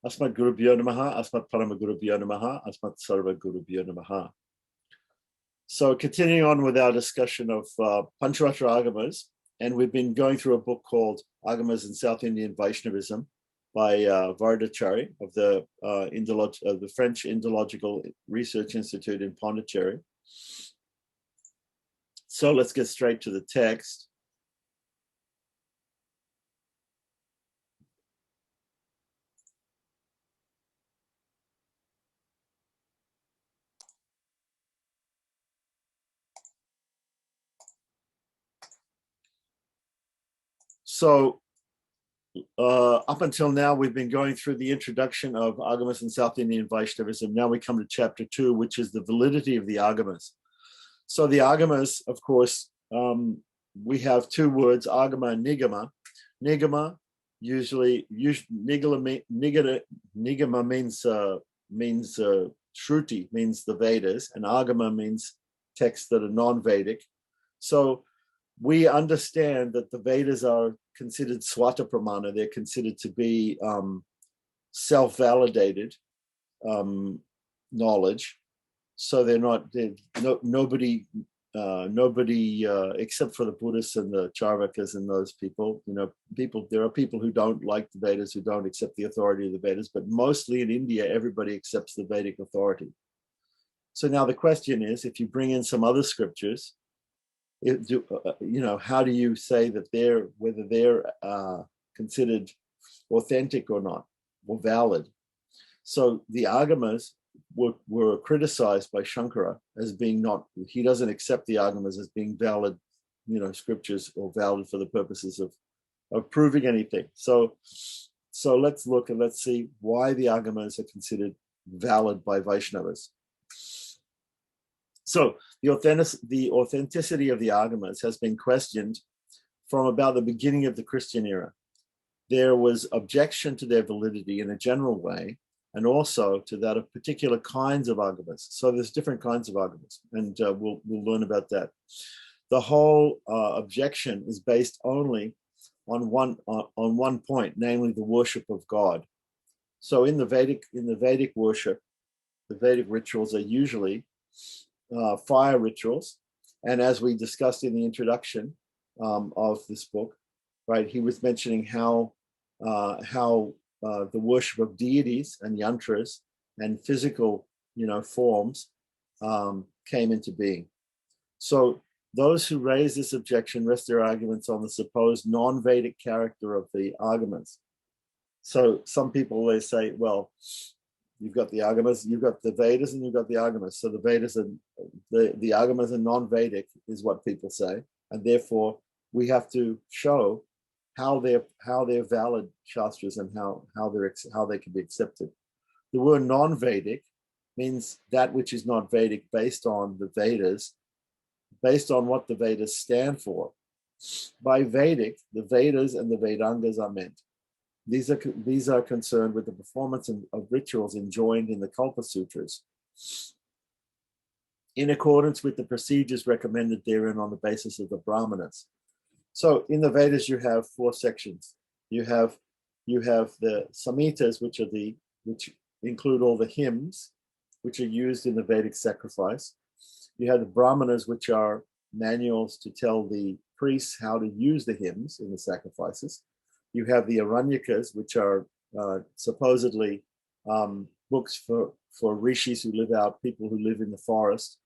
Asmat Gurubhyo Namaha, Asmat Parama Gurubhyo Namaha, Asmat Sarva Gurubhyo Namaha. So continuing on with our discussion of Pancharatra Agamas, and we've been going through a book called Agamas in South Indian Vaishnavism by Vardachari of the French Indological Research Institute in Pondicherry. So let's get straight to the text. So up until now, we've been going through the introduction of Agamas in South Indian Vaishnavism. Now we come to chapter 2, which is the validity of the Agamas. So the Agamas, of course, we have two words, Agama and Nigama. Nigama, Nigama means Shruti, means the Vedas, and Agama means texts that are non-Vedic. So we understand that the Vedas are considered swata pramana. They're considered to be self-validated knowledge. So nobody except for the Buddhists and the Charvakas and those people, there are people who don't like the Vedas, who don't accept the authority of the Vedas, but mostly in India, everybody accepts the Vedic authority. So now the question is, if you bring in some other scriptures, how do you say that whether they're considered authentic or not, or valid? So the Agamas were criticized by Shankara as being he doesn't accept the Agamas as being valid, scriptures, or valid for the purposes of proving anything. So let's look and let's see why the Agamas are considered valid by Vaishnavas. So the authenticity of the Agamas has been questioned from about the beginning of the Christian era. There was objection to their validity in a general way, and also to that of particular kinds of Agamas. So there's different kinds of Agamas, and we'll learn about that. The whole objection is based only on one point, namely the worship of God. So in the Vedic worship, the Vedic rituals are usually fire rituals, and as we discussed in the introduction of this book, right, he was mentioning how the worship of deities and yantras and physical, forms came into being. So those who raise this objection rest their arguments on the supposed non-Vedic character of the Agamas. So some people, they say, well, you've got the Agamas, you've got the Vedas, and you've got the Agamas. So the Vedas and the Agamas are non-Vedic, is what people say, and therefore we have to show how they're valid shastras and how they can be accepted. The word non-Vedic means that which is not Vedic based on the Vedas, based on what the Vedas stand for. By Vedic, the Vedas and the Vedangas are meant. These are concerned with the performance of rituals enjoined in the Kalpa Sutras, in accordance with the procedures recommended therein on the basis of the Brahmanas. So in the Vedas, you have 4 sections. You have the Samhitas, which include all the hymns, which are used in the Vedic sacrifice. You have the Brahmanas, which are manuals to tell the priests how to use the hymns in the sacrifices. You have the Aranyakas, which are supposedly books for rishis who live out, people who live in the forest.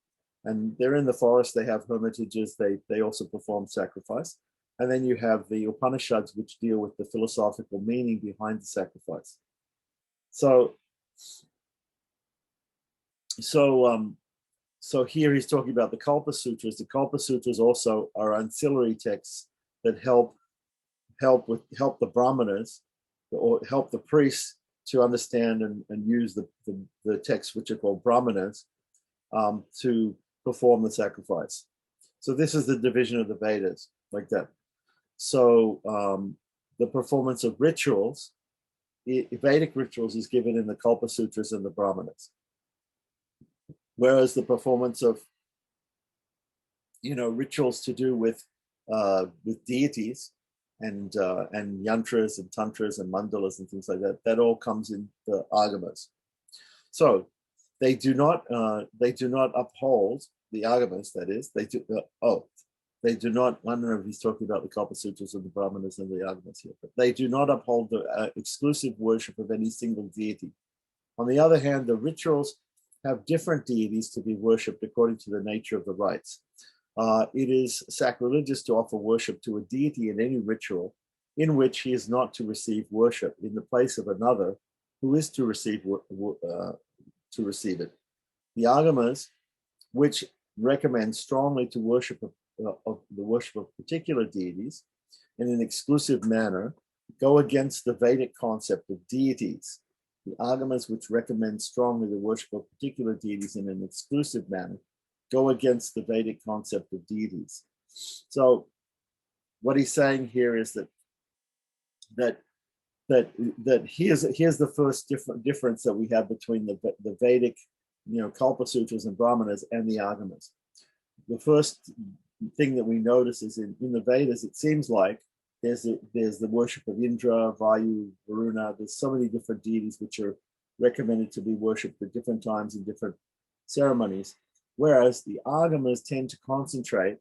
And they're in the forest, they have hermitages, they also perform sacrifice. And then you have the Upanishads, which deal with the philosophical meaning behind the sacrifice. So here he's talking about the Kalpa Sutras. The Kalpa Sutras also are ancillary texts that help the Brahmanas, or help the priests to understand and use the texts, which are called Brahmanas, to perform the sacrifice. So this is the division of the Vedas, like that. So the performance of rituals, Vedic rituals, is given in the Kalpa Sutras and the Brahmanas. Whereas the performance of, rituals to do with deities yantras and tantras and mandalas and things like that. That all comes in the agamas. So they do not uphold the agamas. That is, they do. They do not. I don't know if he's talking about the Kalpa Sutras and the Brahmanas and the agamas here, but they do not uphold the exclusive worship of any single deity. On the other hand, the rituals have different deities to be worshipped according to the nature of the rites. It is sacrilegious to offer worship to a deity in any ritual in which he is not to receive worship in the place of another who is to receive it. The agamas, which recommend strongly to worship of the worship of particular deities in an exclusive manner, go against the Vedic concept of deities. The agamas, which recommend strongly the worship of particular deities in an exclusive manner, go against the Vedic concept of deities. So, what he's saying here is that here's the first difference that we have between the Vedic, Kalpa Sutras and Brahmanas and the agamas. The first thing that we notice is in the Vedas, it seems like there's the worship of Indra, Vayu, Varuna. There's so many different deities which are recommended to be worshipped at different times in different ceremonies. Whereas the agamas tend to concentrate,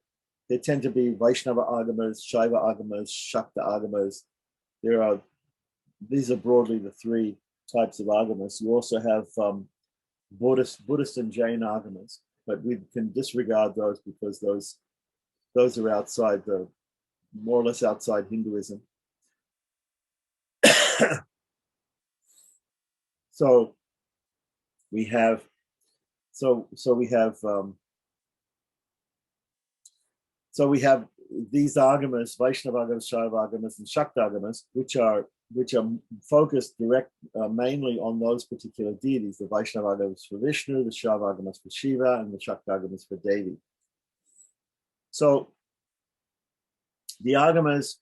they tend to be Vaishnava agamas, Shaiva agamas, Shakta agamas. These are broadly the three types of agamas. You also have Buddhist and Jain agamas, but we can disregard those because those are outside more or less outside Hinduism. So we have these agamas, Vaishnava agamas, Shaiva agamas, and Shakta agamas, which are focused mainly on those particular deities. The Vaishnava agamas for Vishnu, the Shaiva agamas for Shiva, and the Shakta agamas for Devi. So the agamas,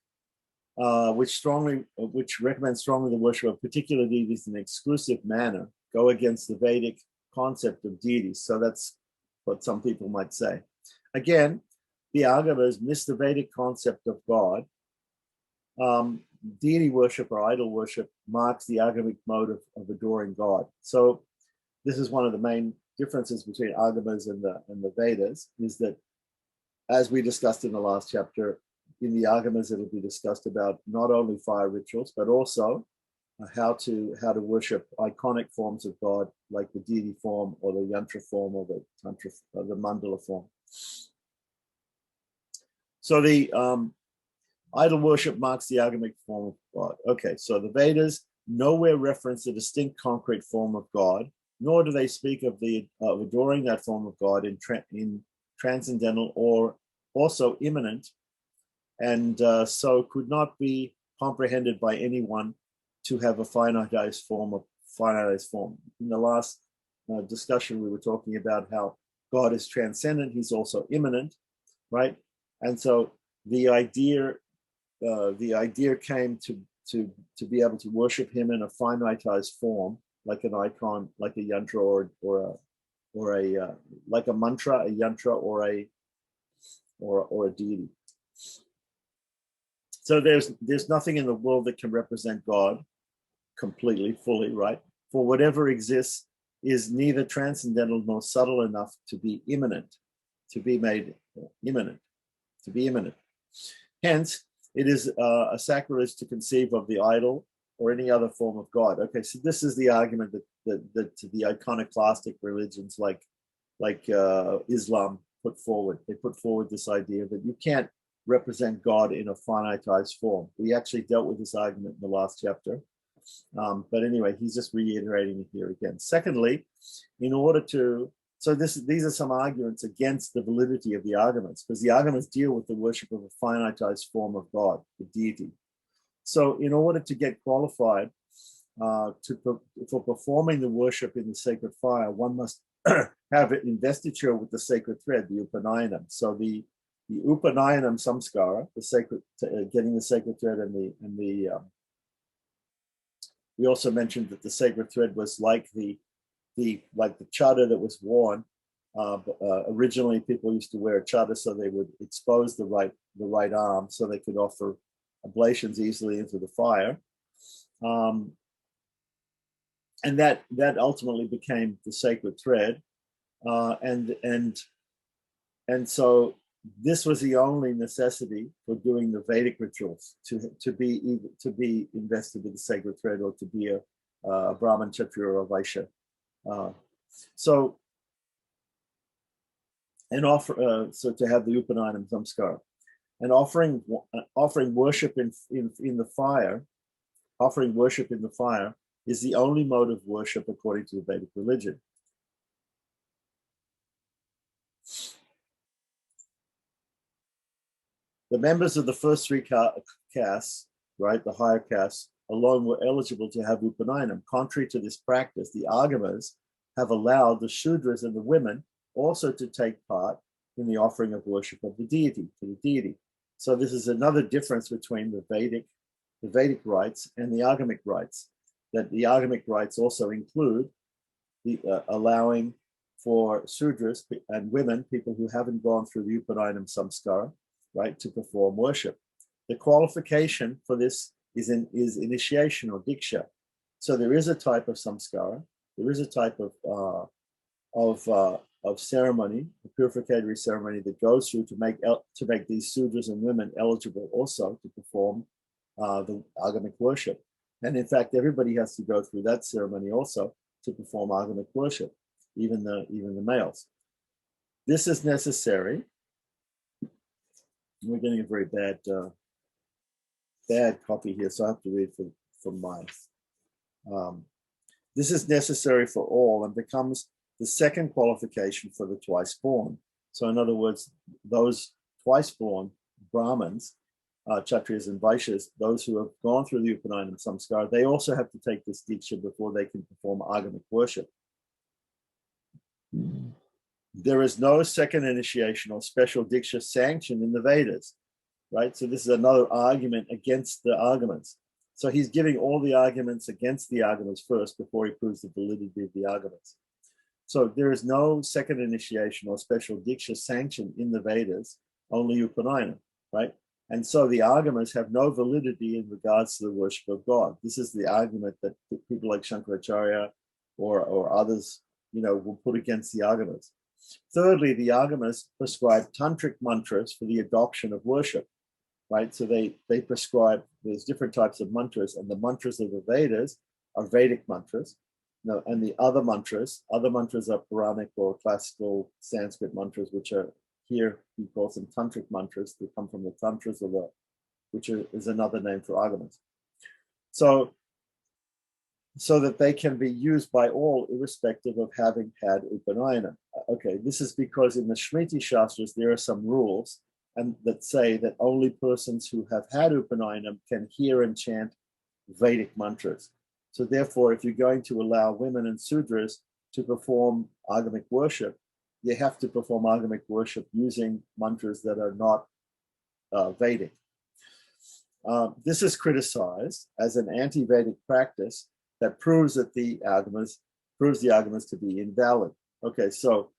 which recommend strongly the worship of particular deities in an exclusive manner, go against the Vedic concept of deities. So that's what some people might say. Again, the agamas miss the Vedic concept of God. Deity worship or idol worship marks the agamic mode of adoring God. So this is one of the main differences between agamas and the Vedas, is that, as we discussed in the last chapter, in the agamas it'll be discussed about not only fire rituals but also how to worship iconic forms of God, like the deity form or the yantra form or the tantra or the mandala form. So the idol worship marks the agamic form of God. Okay, so the Vedas nowhere reference a distinct concrete form of God, nor do they speak of adoring that form of God in transcendental or also immanent, and so could not be comprehended by anyone to have a finitized form. In the last discussion, we were talking about how God is transcendent; He's also immanent, right? And so the idea came to be able to worship Him in a finitized form, like an icon, like a yantra or a like a mantra, a yantra, or a deity. So there's nothing in the world that can represent God completely, fully, right? For whatever exists is neither transcendental nor subtle enough to be immanent, to be made immanent, to be immanent. Hence, it is a sacrilege to conceive of the idol or any other form of God. Okay, so this is the argument that the iconoclastic religions like Islam put forward. They put forward this idea that you can't represent God in a finitized form. We actually dealt with this argument in the last chapter. But anyway, he's just reiterating it here again. Secondly, these are some arguments against the validity of the arguments, because the arguments deal with the worship of a finitized form of God, the deity. So in order to get qualified for performing the worship in the sacred fire, one must have an investiture with the sacred thread, the Upanayana. So the Upanayana samskara, the sacred, getting the sacred thread, and the we also mentioned that the sacred thread was like the chadar that was worn. Originally, people used to wear a chadar so they would expose the right arm, so they could offer oblations easily into the fire. And that ultimately became the sacred thread. And so this was the only necessity for doing the Vedic rituals, to be invested with the sacred thread, or to be a Brahmin, Kshatriya, or a Vaishya. So to have the Upanayana Samskara, and offering worship in the fire, is the only mode of worship according to the Vedic religion. The members of the first three castes, right, the higher castes, alone were eligible to have Upanayana. Contrary to this practice, the Agamas have allowed the Shudras and the women also to take part in the offering of worship of the deity, to the deity. So this is another difference between the Vedic rites and the Agamic rites, that the Agamic rites also include the allowing for Sudras and women, people who haven't gone through the Upanayana Samskara, right, to perform worship. The qualification for this is initiation or diksha. So there is a type of samskara, there is a type of ceremony, a purificatory ceremony that goes through to make these Sudras and women eligible also to perform the Agamic worship. And in fact, everybody has to go through that ceremony also to perform Agamic worship, even the males. This is necessary. We're getting a very bad copy here, so I have to read from mine. This is necessary for all and becomes the second qualification for the twice born. So in other words, those twice born Brahmins, Kshatriyas and Vaishyas, those who have gone through the Upanayana Samskara, they also have to take this diksha before they can perform Agamic worship. There is no second initiation or special diksha sanctioned in the Vedas, right? So this is another argument against the Agamas. So he's giving all the arguments against the Agamas first before he proves the validity of the Agamas. So there is no second initiation or special diksha sanctioned in the Vedas, only Upanayana, right? And so the Agamas have no validity in regards to the worship of God. This is the argument that people like Shankaracharya or others, will put against the Agamas. Thirdly, the Agamas prescribe tantric mantras for the adoption of worship, right? So they prescribe, there's different types of mantras, and the mantras of the Vedas are Vedic mantras. And the other mantras are Puranic or classical Sanskrit mantras, which are here, he calls them tantric mantras. They come from the tantras which is another name for Agamas. So that they can be used by all, irrespective of having had Upanayana. Okay, this is because in the Shmriti Shastras, there are some rules and that say that only persons who have had Upanayana can hear and chant Vedic mantras. So therefore, if you're going to allow women and Sudras to perform Agamic worship, you have to perform Agamic worship using mantras that are not Vedic. This is criticized as an anti-Vedic practice that proves the Agamas to be invalid. Okay, so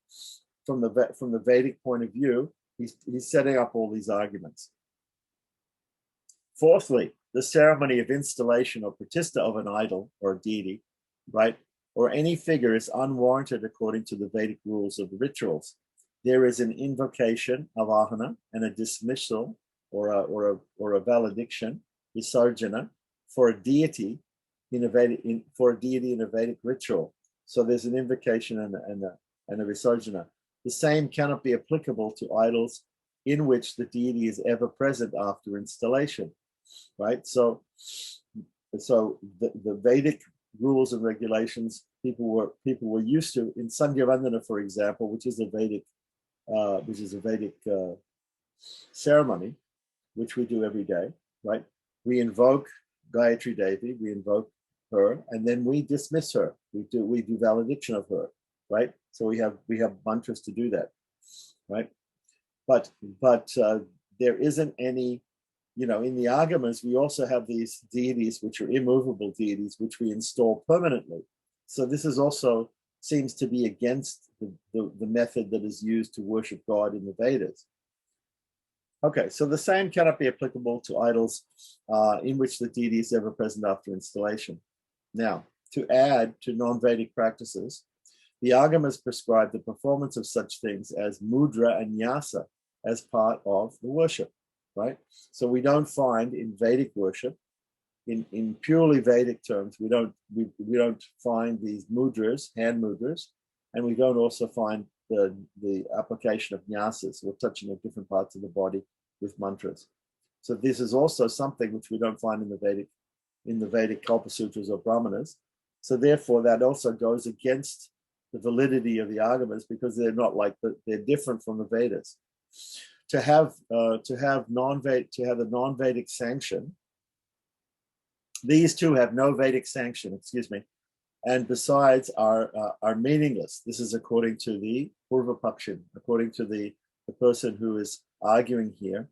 from the Vedic point of view, he's setting up all these arguments. Fourthly, the ceremony of installation or pratishtha of an idol or a deity, right, or any figure is unwarranted according to the Vedic rules of the rituals. There is an invocation of ahana and a dismissal or a valediction, visarjana, for a deity in a Vedic ritual. So there's an invocation and a visarjana. The same cannot be applicable to idols in which the deity is ever present after installation, right? So the Vedic rules and regulations people were used to in Sandhya Vandana, for example, which is a Vedic ceremony, which we do every day, right? We invoke Gayatri Devi, we invoke her, and then we dismiss her. We do valediction of her, right? So we have mantras to do that, right? But there isn't any, in the Agamas, we also have these deities which are immovable deities, which we install permanently. So this is also seems to be against the method that is used to worship God in the Vedas. Okay, so the same cannot be applicable to idols in which the deity is ever present after installation. Now, to add to non-Vedic practices, the Agamas prescribe the performance of such things as mudra and nyasa as part of the worship, right? So we don't find in Vedic worship, in purely Vedic terms, we don't find these mudras, hand mudras, and we don't also find the application of nyasas, or touching of different parts of the body with mantras. So this is also something which we don't find in the Vedic Kalpa Sutras or Brahmanas. So therefore, that also goes against the validity of the Agamas, because they're not like they're different from the Vedas. To have a non-Vedic sanction, these two have no Vedic sanction, excuse me, and besides are meaningless. This is according to the Purva Pakshin, according to the person who is arguing here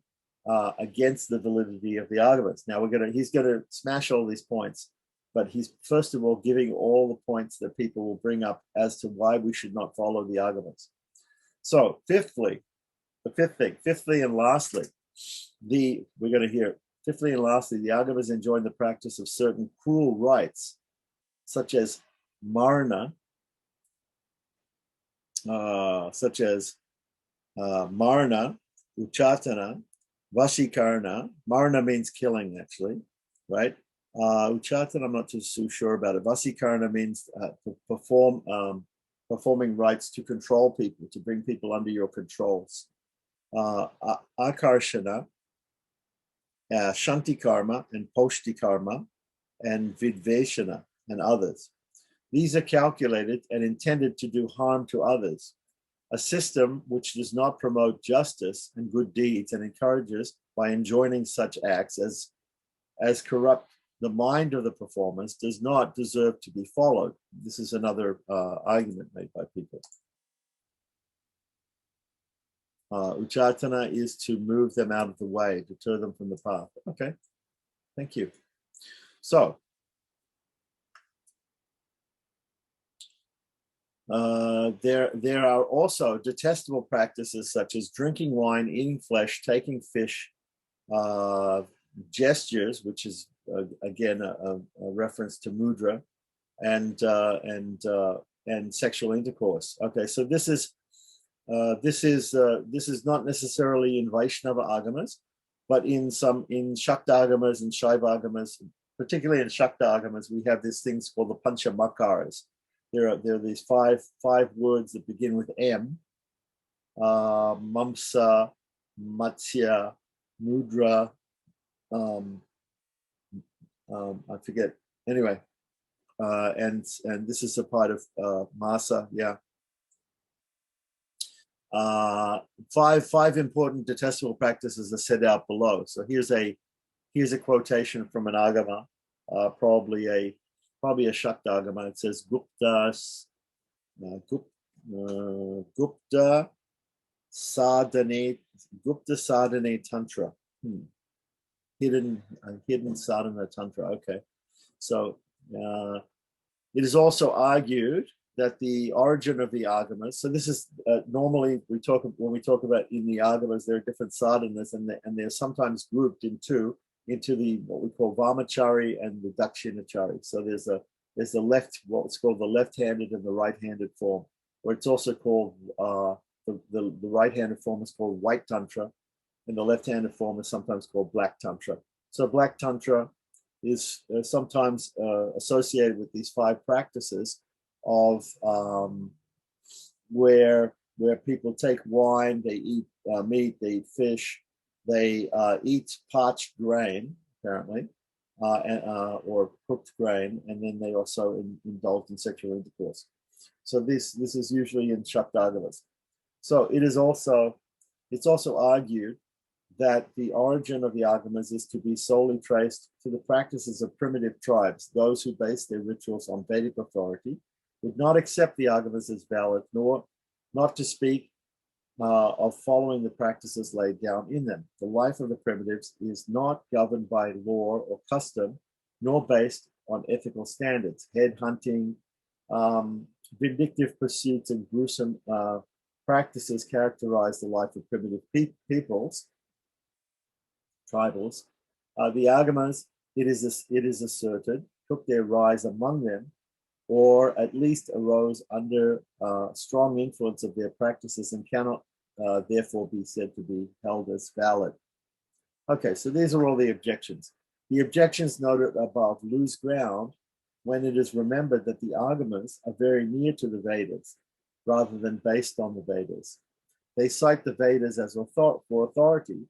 against the validity of the Agamas. Now he's gonna smash all these points, but he's first of all giving all the points that people will bring up as to why we should not follow the Agamas. So fifthly and lastly, we're going to hear, fifthly and lastly, the Agamas enjoin the practice of certain cruel rites, such as marna, uchatana, vashikarna. Marna means killing, actually, right? Uchatana, I'm not too sure about it. Vasikarna means performing rites to control people, to bring people under your controls. Akarshana, Shanti karma, and Poshti karma, and Vidveshana, and others. These are calculated and intended to do harm to others. A system which does not promote justice and good deeds and encourages by enjoining such acts as corrupt the mind of the performers does not deserve to be followed. This is another argument made by people. Uchatana is to move them out of the way, deter them from the path. Okay, thank you. So, there are also detestable practices such as drinking wine, eating flesh, taking fish, gestures, which is again a reference to mudra, and sexual intercourse. Okay, so this is not necessarily in Vaishnava Agamas, but in Shakta Agamas and Shaiva Agamas, particularly in Shakta Agamas, we have these things called the Pancha Makaras. There are these five words that begin with M: Mamsa, Matsya, Mudra. I forget. Anyway, and this is a part of Masa. Yeah. Five important detestable practices are set out below. So here's a quotation from an Agama, probably a Shakta Agama. It says Gupta Sadhane Tantra. Hidden sadhana tantra. Okay, so it is also argued that the origin of the Agamas. So this is normally when we talk about in the Agamas, there are different sadhanas, and they're sometimes grouped into the what we call Vamachari and the Dakshinachari. So there's what's called the left-handed and the right-handed form, or it's also called the right-handed form is called white tantra, and the left-handed form is sometimes called black tantra. So black tantra is sometimes associated with these five practices of where people take wine, they eat meat, they eat fish, they eat parched grain, apparently, or cooked grain, and then they also indulge in sexual intercourse. So this is usually in Shaktagamas. So it's also argued that the origin of the Agamas is to be solely traced to the practices of primitive tribes. Those who base their rituals on Vedic authority would not accept the Agamas as valid, nor not to speak of following the practices laid down in them. The life of the primitives is not governed by law or custom, nor based on ethical standards. Head hunting, vindictive pursuits, and gruesome practices characterize the life of primitive peoples, titles. The Agamas, it is asserted, took their rise among them, or at least arose under strong influence of their practices and cannot therefore be said to be held as valid. Okay, so these are all the objections. The objections noted above lose ground when it is remembered that the Agamas are very near to the Vedas rather than based on the Vedas. They cite the Vedas as for authority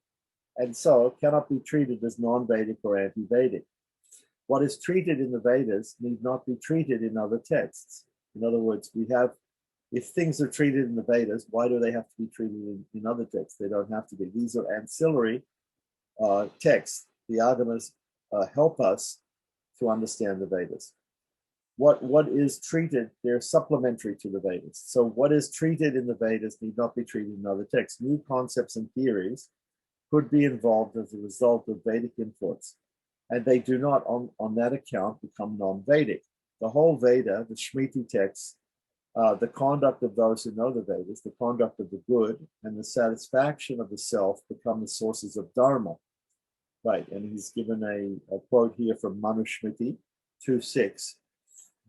and so cannot be treated as non-Vedic or anti-Vedic. What is treated in the Vedas need not be treated in other texts. In other words, if things are treated in the Vedas, why do they have to be treated in other texts? They don't have to be. These are ancillary texts. The Agamas help us to understand the Vedas. What is treated, they're supplementary to the Vedas. So what is treated in the Vedas need not be treated in other texts. New concepts and theories could be involved as a result of Vedic influence, and they do not, on that account, become non-Vedic. The whole Veda, the Shmiti texts, the conduct of those who know the Vedas, the conduct of the good, and the satisfaction of the self become the sources of Dharma. Right, and he's given a quote here from Manusmriti 2.6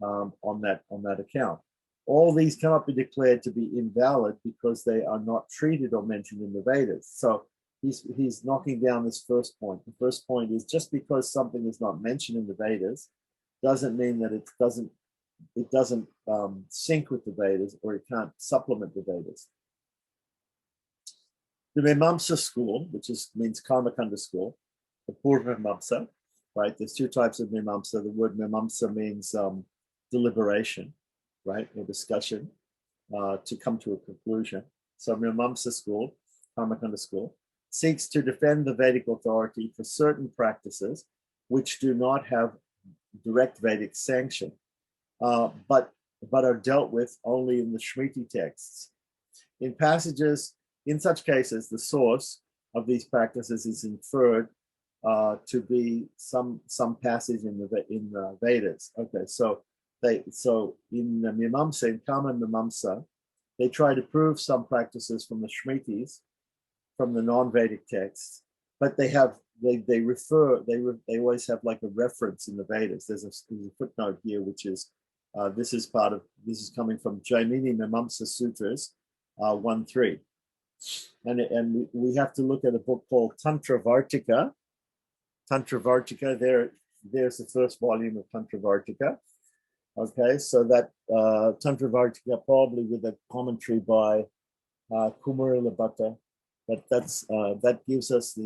on that account. All these cannot be declared to be invalid because they are not treated or mentioned in the Vedas. So he's knocking down this first point. The first point is just because something is not mentioned in the Vedas doesn't mean that it doesn't sync with the Vedas, or it can't supplement the Vedas. The Mimamsa school, which means Karmakanda school, the Purva Mimamsa, right? There's two types of Mimamsa. The word Mimamsa means deliberation, right, or discussion to come to a conclusion. So Mimamsa school, Karmakanda school, seeks to defend the Vedic authority for certain practices which do not have direct Vedic sanction, but are dealt with only in the Shmiti texts. In such cases, the source of these practices is inferred to be some passage in the Vedas. Okay, so in the Mimamsa, in Kama Mimamsa, they try to prove some practices from the Shmitis, from the non-Vedic texts, but they always have like a reference in the Vedas. There's a footnote here, which is this is coming from Jaimini Mimamsa Sutras 1.3. And we have to look at a book called Tantra Vartika. Tantra Vartika, there's the first volume of Tantra Vartika. Okay, so that Tantra Vartika, probably with a commentary by Kumarila Bhatta, that gives us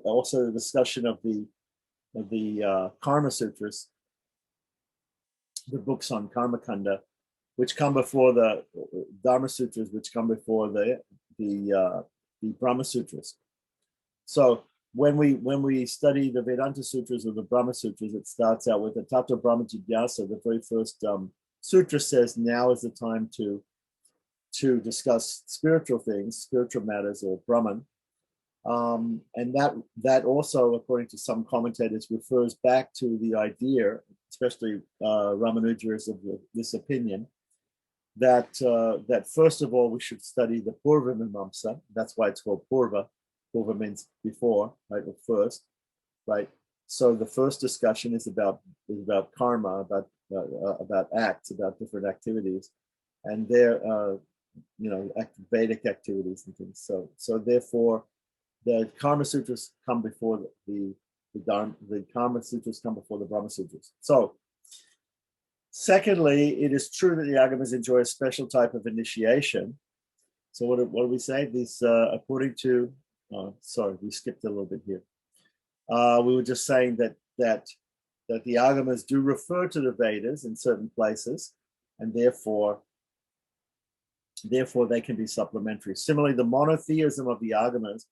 also the discussion of the Karma Sutras, the books on Karma Kanda, which come before the Dharma Sutras, which come before the Brahma Sutras. So when we study the Vedanta Sutras or the Brahma Sutras, it starts out with the Tattva Brahma Jigyasa. The very first sutra says, now is the time to discuss spiritual things, spiritual matters, or Brahman. And that also, according to some commentators, refers back to the idea, especially Ramanuja is of this opinion, that first of all we should study the Purva Mimamsa. That's why it's called Purva. Purva means before, right, or first, right? So the first discussion is about karma, about acts, about different activities, and their Vedic activities and things. So therefore, the Karma Sutras come before the Karma Sutras come before the Brahma Sutras. So, secondly, it is true that the Agamas enjoy a special type of initiation. So what do we say? These, according to, sorry, we skipped a little bit here. We were just saying that the Agamas do refer to the Vedas in certain places, and therefore they can be supplementary. Similarly, the monotheism of the Agamas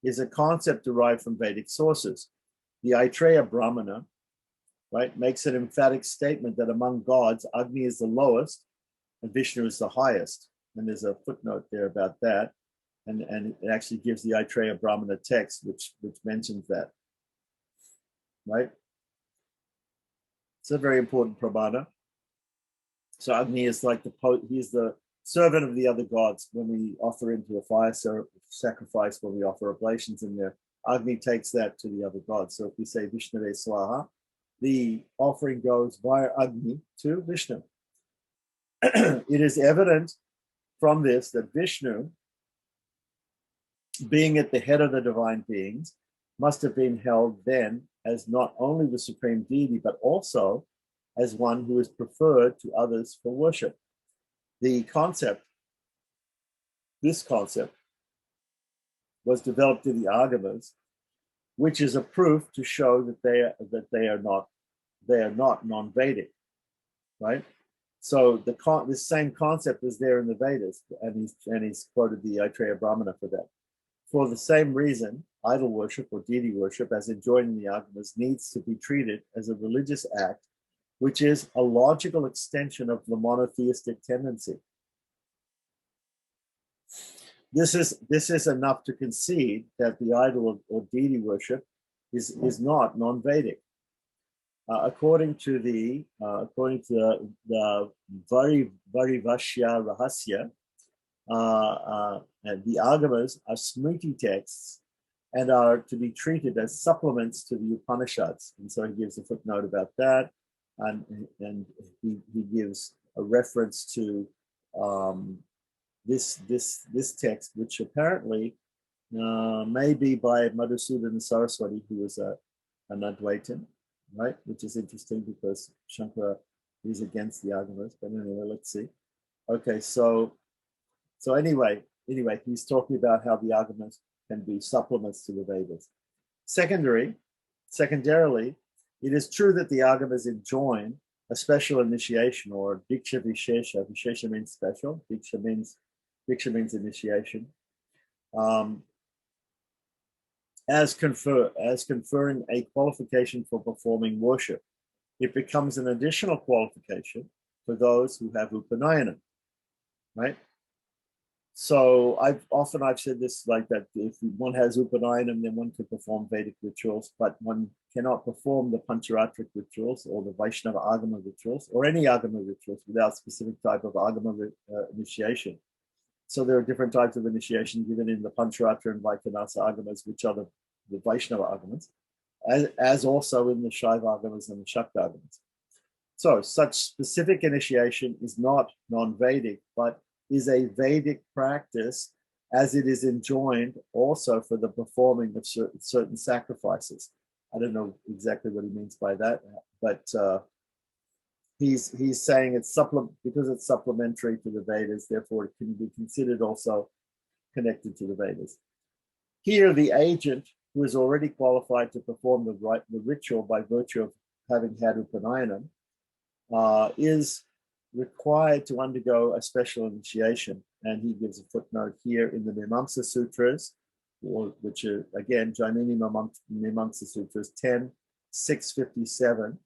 is a concept derived from Vedic sources. The Aitreya Brahmana, right, makes an emphatic statement that among gods, Agni is the lowest and Vishnu is the highest. And there's a footnote there about that. And it actually gives the Aitreya Brahmana text, which mentions that, right? It's a very important pramana. So Agni is like he's the servant of the other gods when we offer into a fire sacrifice, when we offer oblations in there. Agni takes that to the other gods. So if we say Vishnave Swaha, the offering goes via Agni to Vishnu. It is evident from this that Vishnu, being at the head of the divine beings, must have been held then as not only the supreme deity, but also as one who is preferred to others for worship. This concept was developed in the Agamas, which is a proof to show that they are not non-Vedic, right? So this same concept is there in the Vedas, and he's quoted the Aitreya Brahmana for that. For the same reason, idol worship or deity worship, as enjoined in the Agamas, needs to be treated as a religious act, which is a logical extension of the monotheistic tendency. This is enough to concede that the idol or deity worship is not non-Vedic. According to the Varivashya Rahasya, the Agamas are Smriti texts and are to be treated as supplements to the Upanishads. And so he gives a footnote about that, and he gives a reference to this text, which apparently may be by Madhusudana Saraswati, who was an Advaitin, right? Which is interesting because Shankara is against the Agamas. But anyway, let's see. Okay, so anyway, he's talking about how the Agamas can be supplements to the Vedas. Secondarily, it is true that the Agamas enjoin a special initiation, or Diksha Vishesha. Vishesha means special. Diksha means initiation. As conferring a qualification for performing worship. It becomes an additional qualification for those who have Upanayana, right? So I've said this like that: if one has Upanayana, then one can perform Vedic rituals, but one cannot perform the Pancharatric rituals or the Vaishnava Agama rituals or any Agama rituals without specific type of Agama initiation. So there are different types of initiation given in the Pancharatra and Vaikhanasa Agamas, which are the Vaishnava Agamas, as also in the Shaiva Agamas and the Shakta Agamas. So such specific initiation is not non-Vedic, but is a Vedic practice, as it is enjoined also for the performing of certain sacrifices. I don't know exactly what he means by that, but he's saying it's because it's supplementary to the Vedas, therefore it can be considered also connected to the Vedas. Here, the agent who is already qualified to perform the ritual by virtue of having had Upanayana is required to undergo a special initiation. And he gives a footnote here in the Mimamsa Sutras, which are, again, Jaimini Mimamsa Sutras 10, 657,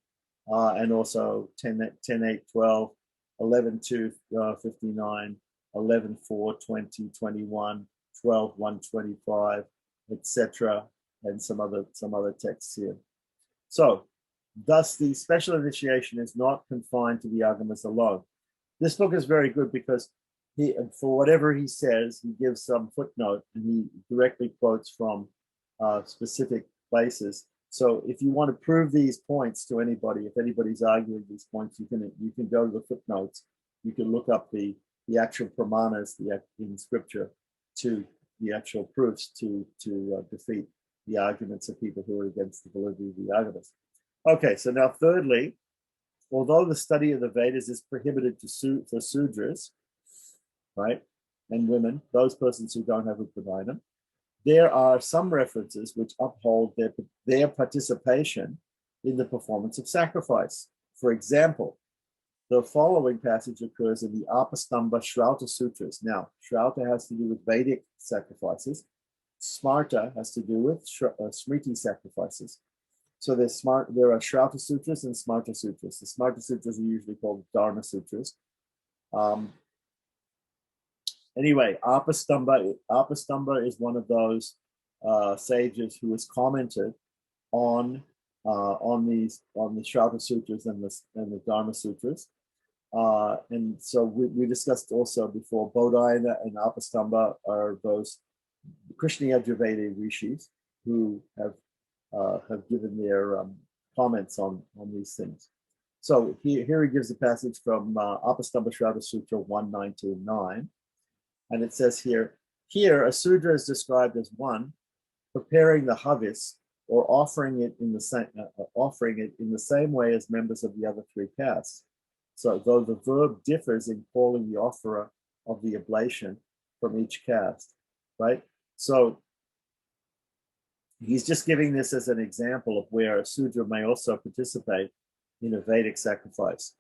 and also 10, 8, 12, 11, 2, 59, 11, 4, 20, 21, 12, 1, 25, etc., and some other texts here. So, thus, the special initiation is not confined to the Agamas alone. This book is very good because for whatever he says, he gives some footnote and he directly quotes from specific places. So if you want to prove these points to anybody, if anybody's arguing these points, you can go to the footnotes. You can look up the actual pramanas in scripture to the actual proofs to defeat the arguments of people who are against the validity of the Agamas. Okay, so now thirdly, although the study of the Vedas is prohibited for Sudras, right, and women, those persons who don't have Upanayana, there are some references which uphold their participation in the performance of sacrifice. For example, the following passage occurs in the Apastamba Shrauta Sutras. Now, Shrauta has to do with Vedic sacrifices. Smarta has to do with Smriti sacrifices. So there are Shrauta Sutras and Smarta Sutras. The Smarta Sutras are usually called Dharma Sutras. Anyway, Apastamba is one of those sages who has commented on the Shrauta Sutras and the Dharma Sutras. And so we discussed also before, Bodhayana and Apastamba are those Krishna Yajurveda rishis who have given their comments on these things. So here he gives a passage from Apastamba Shravana Sutra 1929, and it says here a Sudra is described as one preparing the havis or offering it in the same way as members of the other three castes. So though the verb differs in calling the offerer of the oblation from each caste, right? So he's just giving this as an example of where a Sudra may also participate in a Vedic sacrifice.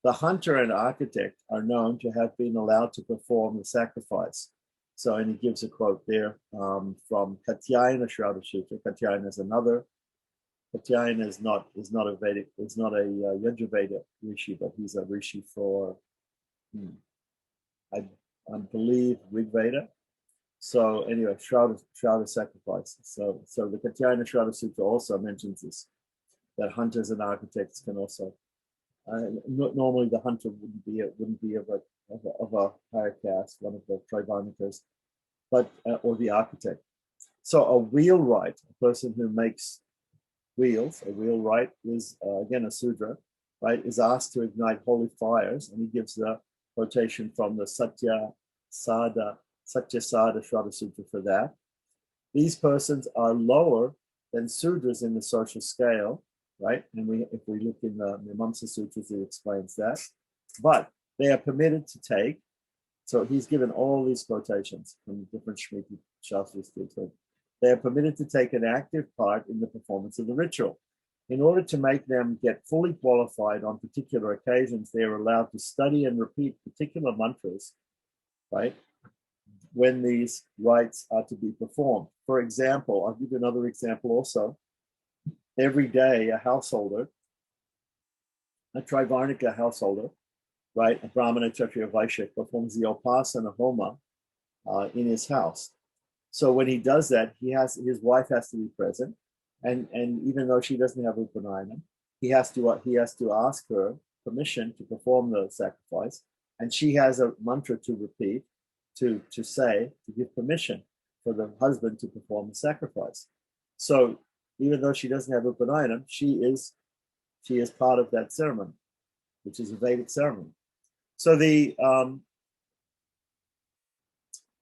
The hunter and architect are known to have been allowed to perform the sacrifice. So, and he gives a quote there from Katyayana Shravana Sutra. Katyayana is another. Katyayana is not a Vedic, is not a Yajurveda rishi, but he's a rishi for, I believe, Rig Veda. So anyway, Shravana sacrifice. So the Katyayana Shravana Sutra also mentions this, that hunters and architects can also. Normally, the hunter wouldn't be of a higher caste, one of the Trivarnikas, but or the architect. So a wheelwright, a person who makes wheels, a wheelwright is again a Sudra, right? Is asked to ignite holy fires, and he gives the quotation from the Satya Sada Shravana Sutra for that. These persons are lower than Sudras in the social scale, right? And if we look in the Mimamsa Sutras, it explains that. But they are permitted to take, so he's given all these quotations from different Shmiti Shastras. They are permitted to take an active part in the performance of the ritual. In order to make them get fully qualified on particular occasions, they are allowed to study and repeat particular mantras, right? When these rites are to be performed. For example, I'll give you another example also. Every day, a householder, a Trivarnika householder, right, a Brahmana, Kshatriya, Vaishya, performs the Upasana Homa in his house. So when he does that, his wife has to be present, and even though she doesn't have Upanayana, he has to ask her permission to perform the sacrifice, and she has a mantra to repeat, to give permission for the husband to perform the sacrifice. So even though she doesn't have Upanayana, she is part of that ceremony, which is a Vedic ceremony. So the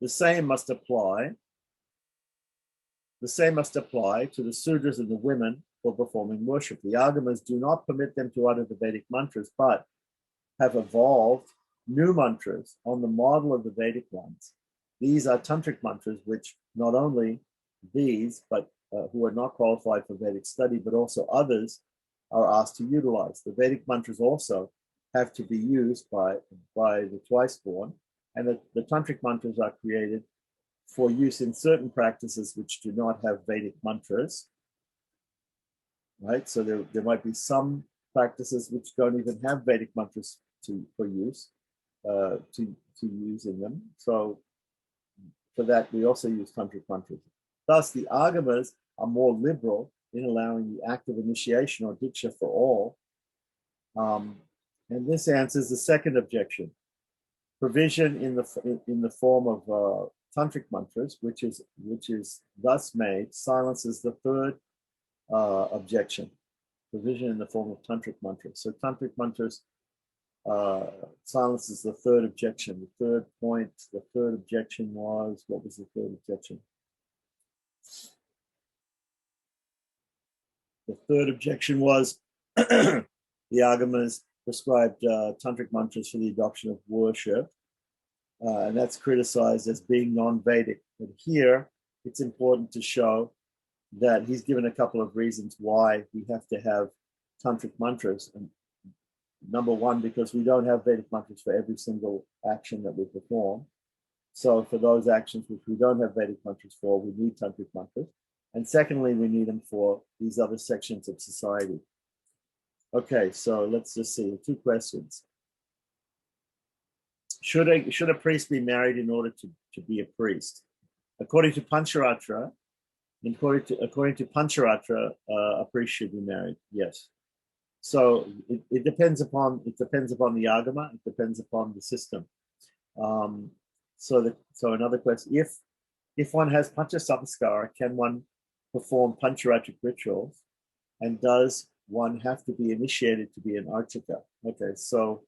same must apply. The same must apply to the Sudras and the women for performing worship. The Agamas do not permit them to utter the Vedic mantras, but have evolved new mantras on the model of the Vedic ones. These are tantric mantras, which not only these, but who are not qualified for Vedic study, but also others are asked to utilize. The Vedic mantras also have to be used by the twice born, and the tantric mantras are created for use in certain practices which do not have Vedic mantras, right? So there might be some practices which don't even have Vedic mantras for use, to use in them. So for that, we also use tantric mantras. Thus, the Agamas are more liberal in allowing the act of initiation or diksha for all. And this answers the second objection. Provision in the form of tantric mantras, which is thus made, silences the third objection. Provision in the form of tantric mantras. So tantric mantras silences the third objection. The third point, the third objection was, what was the third objection? The third objection was the Agamas prescribed tantric mantras for the adoption of worship, and that's criticized as being non-Vedic. But here, it's important to show that he's given a couple of reasons why we have to have tantric mantras. And number one, because we don't have Vedic mantras for every single action that we perform. So for those actions which we don't have Vedic mantras for, we need tantric mantras. And secondly, we need them for these other sections of society. Okay, so let's just see, 2 questions. Should a priest be married in order to be a priest? According to Pancharatra, a priest should be married, yes. So it depends upon the agama. It depends upon the system. So another question: if one has pancha samskara, can one perform pancharatric rituals? And does one have to be initiated to be an archika? Okay, so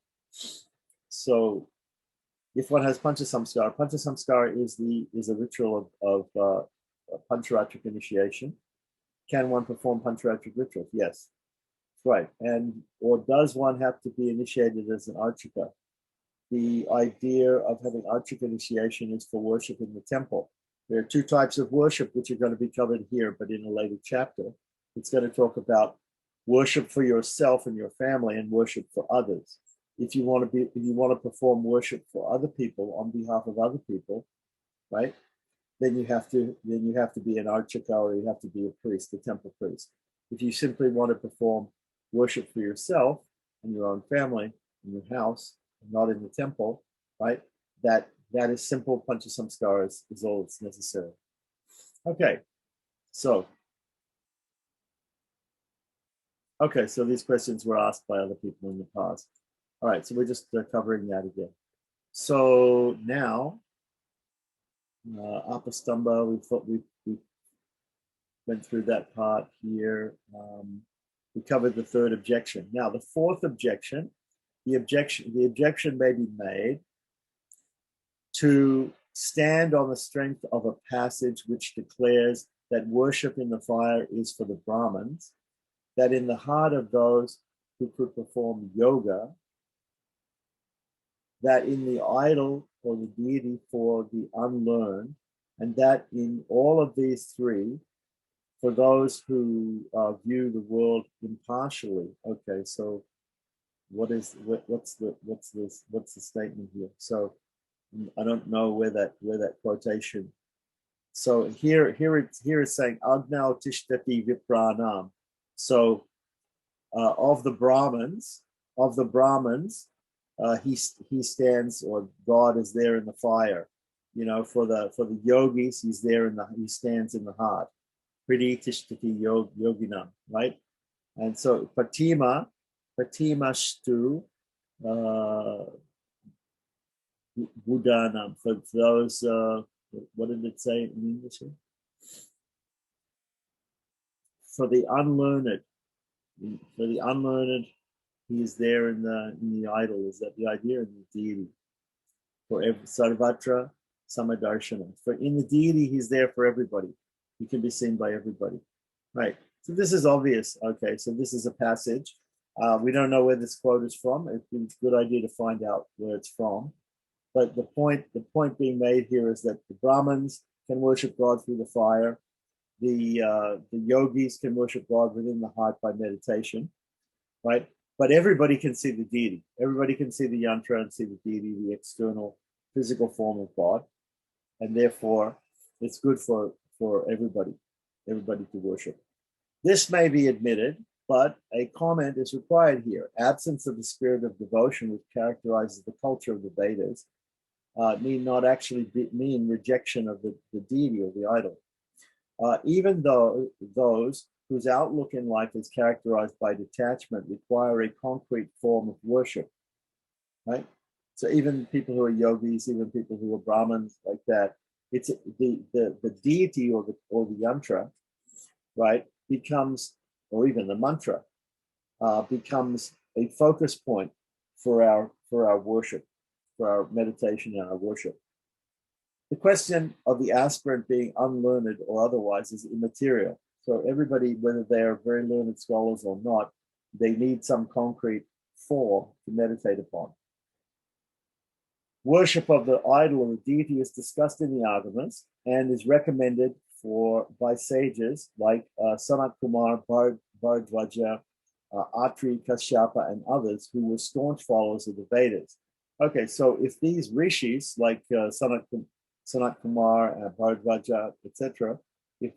if one has pancha samskara is a ritual of pancharatric initiation. Can one perform pancharatric rituals? Yes, right. And or does one have to be initiated as an archika? The idea of having archika initiation is for worship in the temple. There are two types of worship which are going to be covered here, but in a later chapter. It's going to talk about worship for yourself and your family and worship for others. If you want to perform worship for other people on behalf of other people, right? Then you have to be an archika, or you have to be a priest, a temple priest. If you simply want to perform worship for yourself and your own family in your house, not in the temple, right? That is simple pancha samskara is all that's necessary. Okay, so these questions were asked by other people in the past. All right, so we're just covering that again. So now, Apastamba, we went through that part here. We covered the third objection. Now, the fourth objection, the objection may be made to stand on the strength of a passage which declares that worship in the fire is for the Brahmins, that in the heart of those who could perform yoga, that in the idol or the deity for the unlearned, and that in all of these three, for those who view the world impartially. Okay, so what's the statement here? So I don't know where that quotation. So here it's saying Agnau Tishtati Vipranam. So of the Brahmins, he stands, or God is there in the fire. You know, for the yogis, he stands in the heart. Priti Tishtati Yoginam, right? And so Patima Shtu Buddhanam, for those, what did it say in English here? For the unlearned, he is there in the idol. Is that the idea? In the deity. For every Sarvatra Samadarshana. For in the deity, he's there for everybody. He can be seen by everybody. Right. So this is obvious. Okay, so this is a passage. We don't know where this quote is from. It's a good idea to find out where it's from. But the point being made here is that the Brahmins can worship God through the fire. The yogis can worship God within the heart by meditation, right? But everybody can see the deity. Everybody can see the yantra and see the deity, the external physical form of God. And therefore, it's good for everybody to worship. This may be admitted, but a comment is required here. Absence of the spirit of devotion, which characterizes the culture of the Vedas, need not actually mean rejection of the deity or the idol. Even though those whose outlook in life is characterized by detachment require a concrete form of worship, right? So even people who are yogis, even people who are Brahmins, like that, it's the deity or the yantra, right, becomes, or even the mantra, becomes a focus point for our worship, for our meditation and our worship. The question of the aspirant being unlearned or otherwise is immaterial. So everybody, whether they are very learned scholars or not, they need some concrete form to meditate upon. Worship of the idol or the deity is discussed in the Agamas and is recommended by sages like Sanat Kumar, Bharadwaja, Atri, Kashyapa, and others who were staunch followers of the Vedas. Okay, so if these rishis like Sanat Kumar, Bharadwaja, etc., if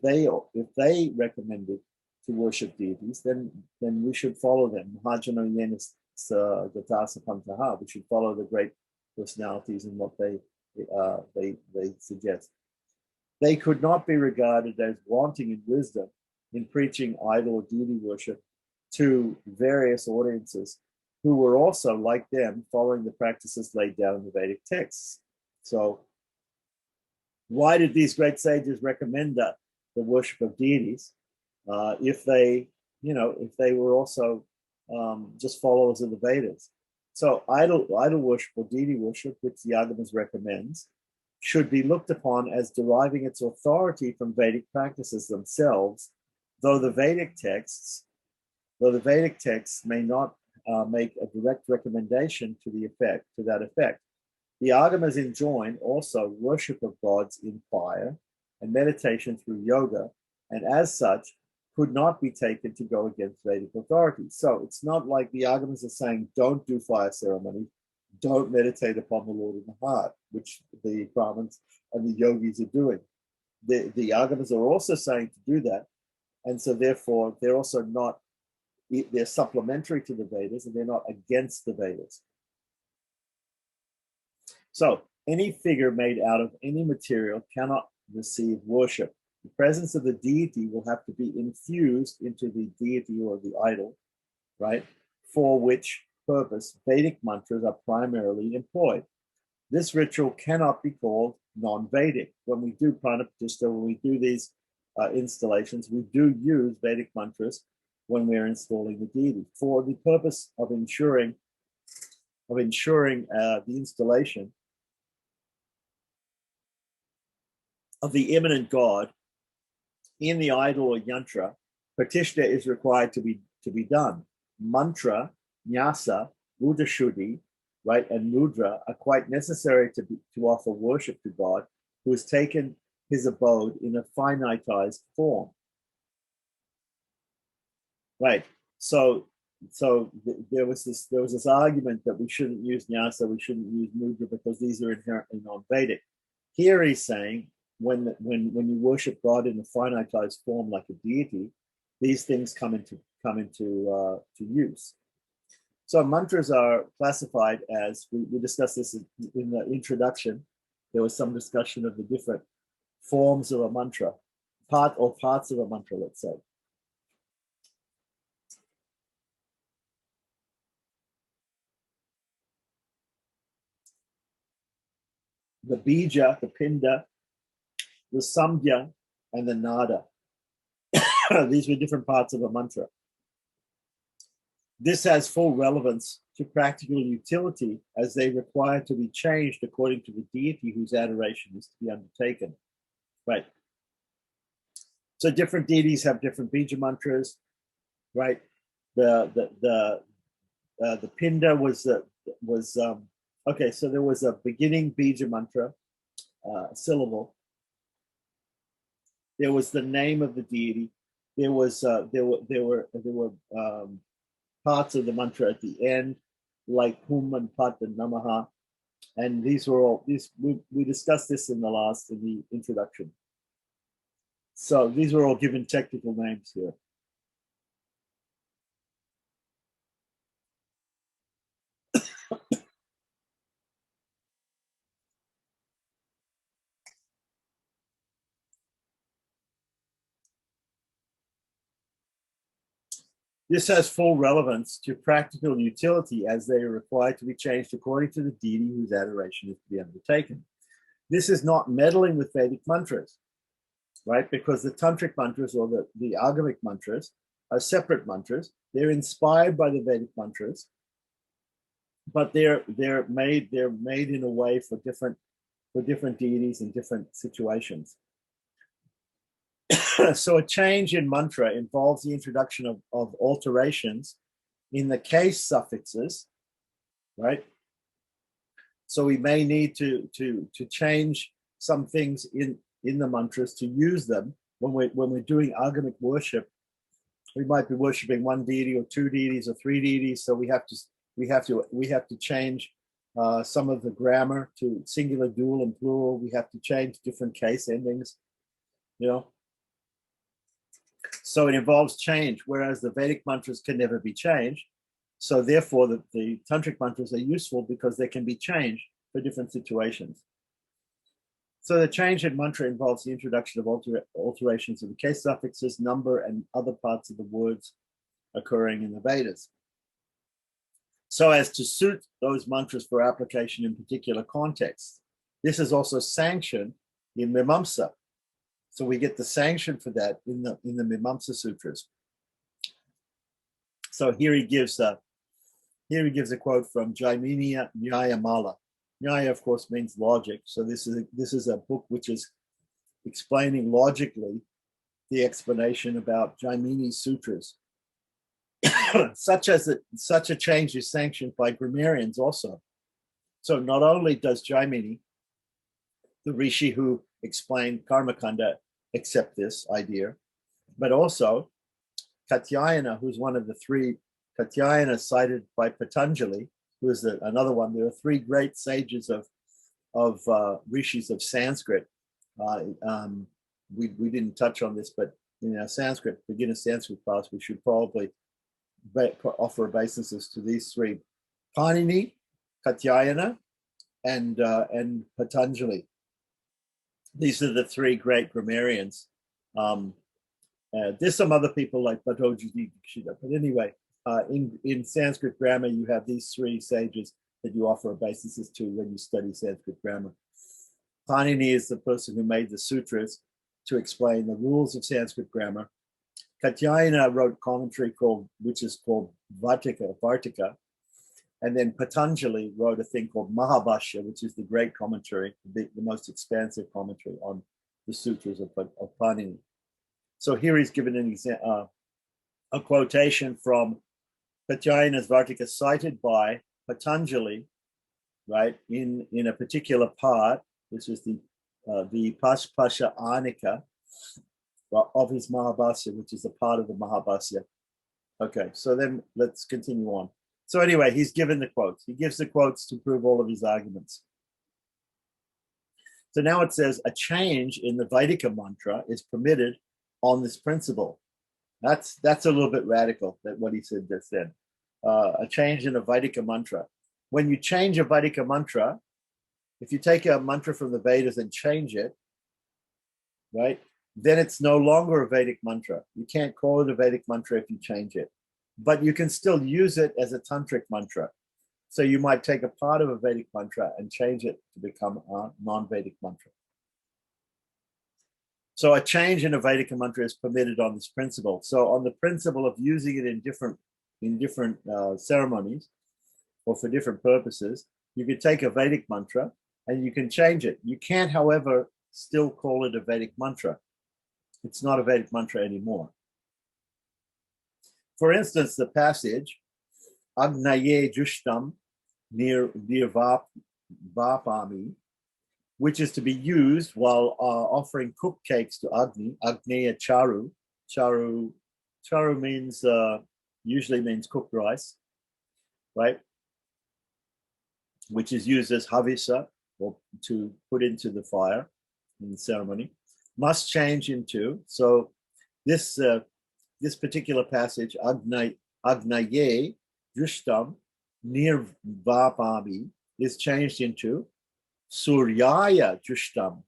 they recommended to worship deities, then we should follow them. Mahajano Yenis Gatasa Pantaha. We should follow the great personalities and what they suggest. They could not be regarded as wanting in wisdom in preaching idol or deity worship to various audiences who were also, like them, following the practices laid down in the Vedic texts. So why did these great sages recommend the worship of deities if they, if they were also just followers of the Vedas? So idol worship or deity worship, which the Agamas recommends, should be looked upon as deriving its authority from Vedic practices themselves, though the Vedic texts may not make a direct recommendation to that effect. The Agamas enjoin also worship of gods in fire and meditation through yoga, and as such, could not be taken to go against Vedic authority. So it's not like the Agamas are saying, don't do fire ceremony, don't meditate upon the Lord in the heart, which the Brahmins and the yogis are doing. The Agamas are also saying to do that, and so therefore they're also not, they're supplementary to the Vedas and they're not against the Vedas. So any figure made out of any material cannot receive worship. The presence of the deity will have to be infused into the deity or the idol, right? For which purpose Vedic mantras are primarily employed. This ritual cannot be called non-Vedic. When we do pranapratishtha, when we do these installations, we do use Vedic mantras when we're installing the deity for the purpose of ensuring the installation of the immanent God in the idol or yantra. Pratishtha is required to be done. Mantra, nyasa, buddha-shuddhi, right, and mudra are quite necessary to offer worship to God, who has taken his abode in a finitized form. Right. So there was this argument that we shouldn't use nyasa, we shouldn't use mudra because these are inherently non-Vedic. Here he's saying when you worship God in a finitized form like a deity, these things come into use. So mantras are classified as, we discussed this in the introduction. There was some discussion of the different forms of a mantra, parts of a mantra, let's say. The bija, the pinda, the samdhya, and the nada. These were different parts of a mantra. This has full relevance to practical utility as they require to be changed according to the deity whose adoration is to be undertaken. Right. So different deities have different bija mantras, right? The pinda was okay. So there was a beginning bija mantra, syllable. There was the name of the deity. There were parts of the mantra at the end, like Hum and Pat and Namaha, and these were all we discussed this in the introduction. So these were all given technical names here. This has full relevance to practical utility as they are required to be changed according to the deity whose adoration is to be undertaken. This is not meddling with Vedic mantras, right? Because the tantric mantras or the agamic mantras are separate mantras. They're inspired by the Vedic mantras, but they're made in a way for different deities in different situations. So a change in mantra involves the introduction of alterations in the case suffixes, right? So we may need to change some things in the mantras to use them when we're doing agamic worship. We might be worshiping one deity or two deities or three deities, so we have to change some of the grammar to singular, dual, and plural. We have to change different case endings, So it involves change, whereas the Vedic mantras can never be changed. So therefore, the tantric mantras are useful because they can be changed for different situations. So the change in mantra involves the introduction of alterations of the case suffixes, number, and other parts of the words occurring in the Vedas, so as to suit those mantras for application in particular contexts. This is also sanctioned in Mimamsa. So we get the sanction for that in the Mimamsa Sutras. So here he gives a quote from Jaiminiya Nyayamala. Nyaya, of course, means logic. So this is a book which is explaining logically the explanation about Jaimini's sutras. Such a change is sanctioned by grammarians also. So not only does Jaimini, the rishi who explained Karmakanda, accept this idea, but also Katyayana, who's one of the three, Katyayana cited by Patanjali, who is another one. There are three great sages of rishis of Sanskrit. We didn't touch on this, but in our Sanskrit, beginner Sanskrit class, we should probably offer obeisances to these three: Panini, Katyayana, and Patanjali. These are the three great grammarians. There's some other people like Bhattacharya, but anyway, in Sanskrit grammar, you have these three sages that you offer obeisances to when you study Sanskrit grammar. Panini is the person who made the sutras to explain the rules of Sanskrit grammar. Katyayana wrote commentary which is called Vartika, and then Patanjali wrote a thing called Mahabhashya, which is the great commentary, the most expansive commentary on the sutras of Panini. So here he's given a quotation from Katyayana's Vartika cited by Patanjali, right, in a particular part. This is the Pashpasha Anika of his Mahabhasya, which is a part of the Mahabhasya. Okay, so then let's continue on. So anyway, he's given the quotes. He gives the quotes to prove all of his arguments. So now it says a change in the Vaidika mantra is permitted on this principle. That's a little bit radical, that what he said just then. A change in a Vaidika mantra. When you change a Vaidika mantra, if you take a mantra from the Vedas and change it, right, then it's no longer a Vedic mantra. You can't call it a Vedic mantra if you change it, but you can still use it as a tantric mantra. So you might take a part of a Vedic mantra and change it to become a non-Vedic mantra. So a change in a Vedic mantra is permitted on this principle. So on the principle of using it in different ceremonies or for different purposes, you could take a Vedic mantra and you can change it. You can't, however, still call it a Vedic mantra. It's not a Vedic mantra anymore. For instance, the passage, Agnaye Jushtam Nirvapami, which is to be used while offering cooked cakes to Agni, Agneya Charu. Charu means, usually means cooked rice, right? Which is used as havisa, or to put into the fire in the ceremony, must change into. So this particular passage, Agnaye Jushtam Nirvapami, is changed into Suryaya Jushtam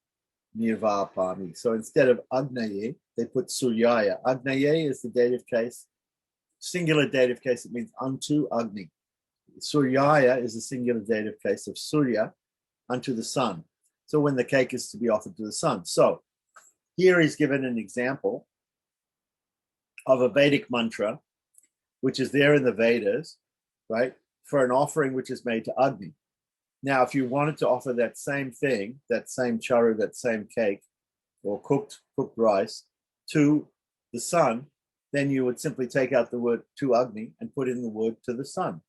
Nirvapami. So instead of Agnaye, they put Suryaya. Agnaye is the dative case, singular dative case. It means unto Agni. Suryaya is the singular dative case of Surya, unto the sun. So when the cake is to be offered to the sun. So here he's given an example of a Vedic mantra, which is there in the Vedas, right, for an offering which is made to Agni. Now, if you wanted to offer that same thing, that same charu, that same cake, or cooked rice to the sun, then you would simply take out the word to Agni and put in the word to the sun,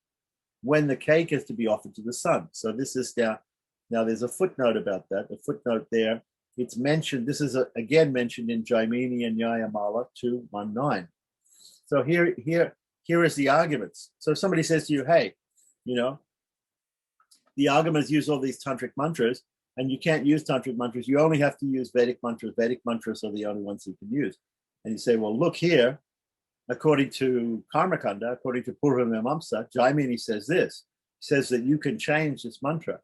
when the cake is to be offered to the sun. So this is now there's a footnote about that, a footnote there. It's mentioned, this is again mentioned in Jaimini and Nyayamala 219. So here is the arguments. So if somebody says to you, hey, the Agamas use all these tantric mantras, and you can't use tantric mantras. You only have to use Vedic mantras. Vedic mantras are the only ones you can use. And you say, well, look here, according to Karmakanda, according to Purva Mimamsa, Jaimini says this. He says that you can change this mantra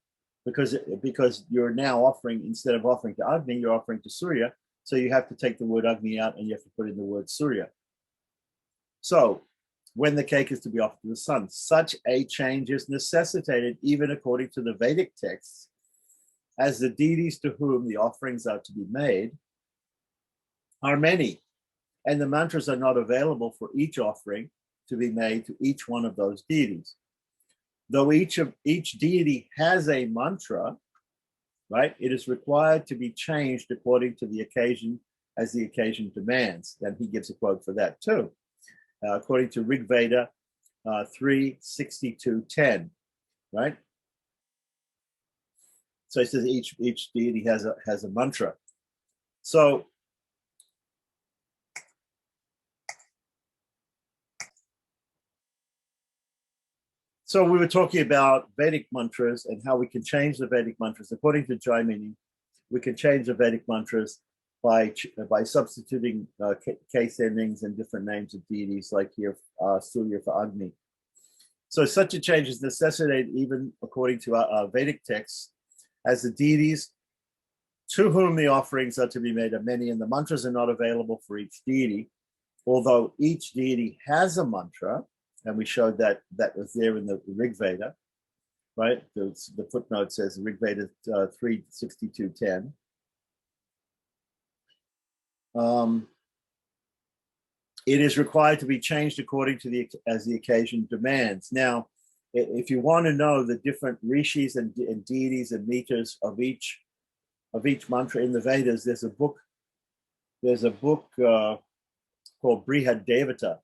because you're now offering, instead of offering to Agni, you're offering to Surya. So you have to take the word Agni out and you have to put in the word Surya. So when the cake is to be offered to the sun. Such a change is necessitated even according to the Vedic texts, as the deities to whom the offerings are to be made are many, and the mantras are not available for each offering to be made to each one of those deities. Though each deity has a mantra, right, it is required to be changed according to the occasion as the occasion demands. And he gives a quote for that too. According to Rig Veda 3:62:10, right? So he says each deity has a mantra. So we were talking about Vedic mantras and how we can change the Vedic mantras. According to Jaimini, we can change the Vedic mantras by substituting case endings and different names of deities, like here Surya for Agni. So such a change is necessitated even according to Vedic texts, as the deities to whom the offerings are to be made are many, and the mantras are not available for each deity, although each deity has a mantra. And we showed that was there in the Rig Veda, right? The footnote says Rig Veda 3:62:10. It is required to be changed according to as the occasion demands. Now, if you want to know the different rishis and deities and meters of each mantra in the Vedas, there's a book called Brihad Devata,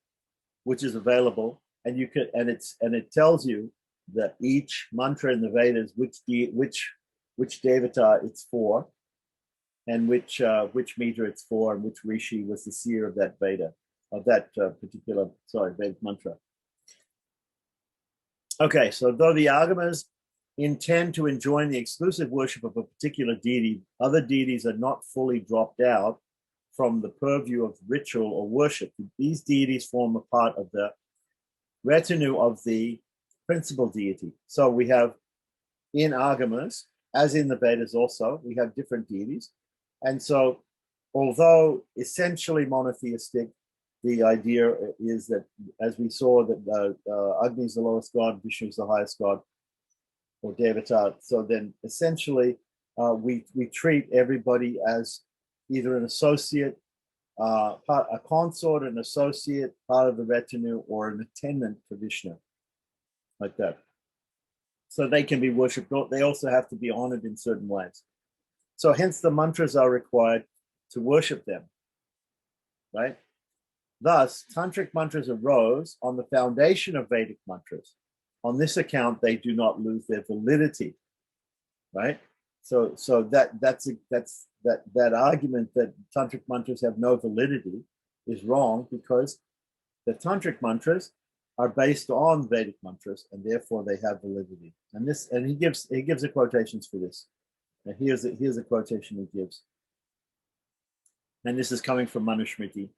which is available, and it tells you that each mantra in the Vedas, which devata it's for, and which meter it's for, and which rishi was the seer of that Veda, of that particular Vedic mantra. Okay, so though the Agamas intend to enjoin the exclusive worship of a particular deity, other deities are not fully dropped out from the purview of ritual or worship. These deities form a part of the retinue of the principal deity. So we have in Agamas, as in the Vedas also, we have different deities. And so although essentially monotheistic, the idea is that, as we saw, that Agni is the lowest god, Vishnu is the highest god, or Devata. So then essentially we treat everybody as either an associate, a consort, an associate, part of the retinue, or an attendant for Vishnu, like that. So they can be worshipped. They also have to be honored in certain ways. So hence the mantras are required to worship them, right? Thus, tantric mantras arose on the foundation of Vedic mantras. On this account, they do not lose their validity, right? So that argument that tantric mantras have no validity is wrong, because the tantric mantras are based on Vedic mantras, and therefore they have validity. And he gives the quotations for this. And here's a quotation he gives, and this is coming from Manusmriti,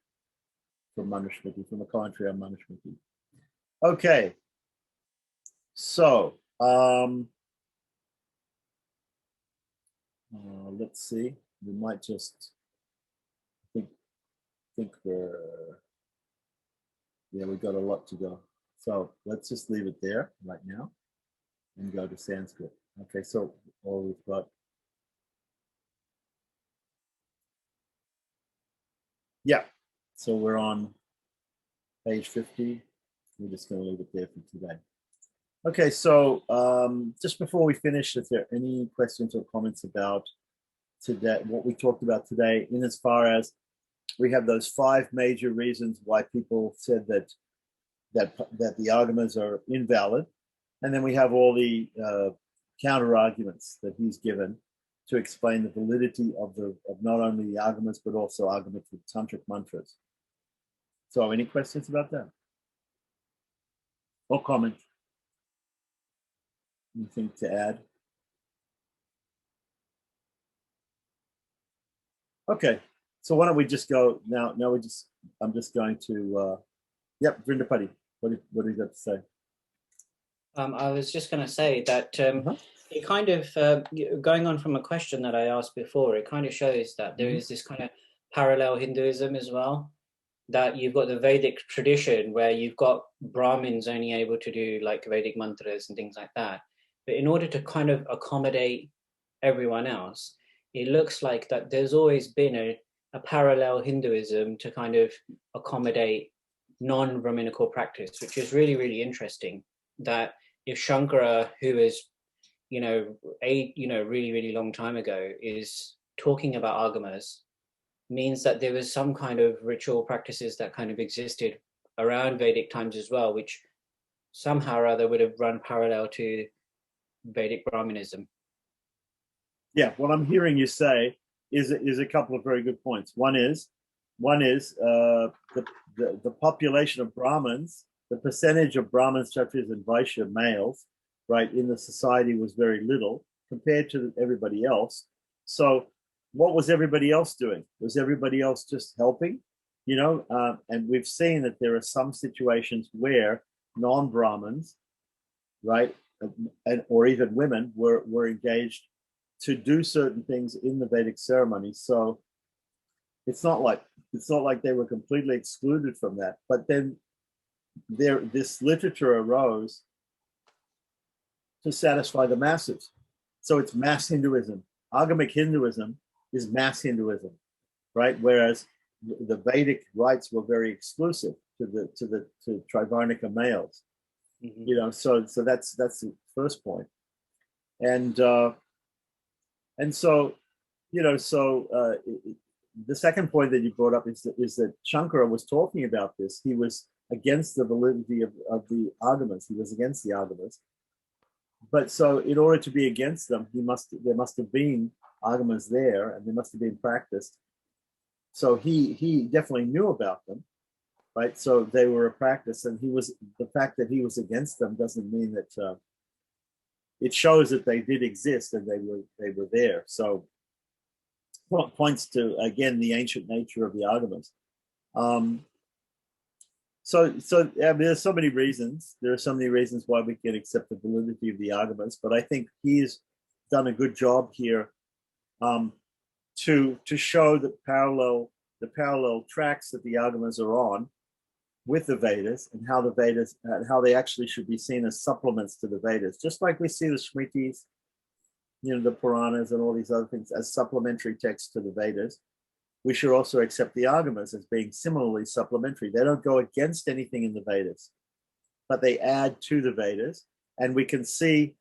from a commentary on Manusmriti. Okay, so let's see. We might just think we've got a lot to go. So let's just leave it there right now and go to Sanskrit. Okay, so all we've got. Yeah, so we're on page 50. We're just going to leave it there for today. Okay, so just before we finish, is there any questions or comments about today, what we talked about today, in as far as we have those 5 major reasons why people said that the Agamas are invalid, and then we have all the counter arguments that he's given to explain the validity of not only the Agamas but also Agamic tantric mantras. So, any questions about that? Or comment? Anything to add? Okay, so why don't we just go now? I'm just going to. Yep, Vrindapati, what do you have to say? I was just going to say that it kind of, going on from a question that I asked before, it kind of shows that there is this kind of parallel Hinduism as well. that you've got the Vedic tradition where you've got Brahmins only able to do like Vedic mantras and things like that. But in order to kind of accommodate everyone else, it looks like that there's always been a parallel Hinduism to kind of accommodate non-Brahminical practice, which is really, really interesting. That if Shankara, who is, really, really long time ago, is talking about agamas, means that there was some kind of ritual practices that kind of existed around Vedic times as well, which somehow or other would have run parallel to Vedic Brahmanism. Yeah, what I'm hearing you say is a couple of very good points. One is the population of Brahmins, the percentage of Brahmins, Kshatriyas, and Vaishya males, right, in the society was very little compared to everybody else. So what was everybody else doing? Was everybody else just helping? And we've seen that there are some situations where non-Brahmins, right, or even women were engaged to do certain things in the Vedic ceremonies. So it's not like they were completely excluded from that. But then this literature arose to satisfy the masses. So it's mass Hinduism. Agamic Hinduism is mass Hinduism, right? Whereas the Vedic rites were very exclusive to Trivarnika males. Mm-hmm. So that's the first point. And so the second point that you brought up is that Shankara was talking about this. He was against the validity of the Agamas. He was against the Agamas. But so in order to be against them, there must have been Agamas there, and they must have been practiced. So he definitely knew about them, right? So they were a practice, and the fact that he was against them doesn't mean that it shows that they did exist and they were there. So points to, again, the ancient nature of the Agamas. So there's so many reasons. There are so many reasons why we can accept the validity of the Agamas, but I think he's done a good job here to show the parallel tracks that the Agamas are on with the Vedas, and how they actually should be seen as supplements to the Vedas, just like we see the Smritis, the Puranas and all these other things as supplementary texts to the Vedas. We should also accept the Agamas as being similarly supplementary. They don't go against anything in the Vedas, but they add to the Vedas. And we can see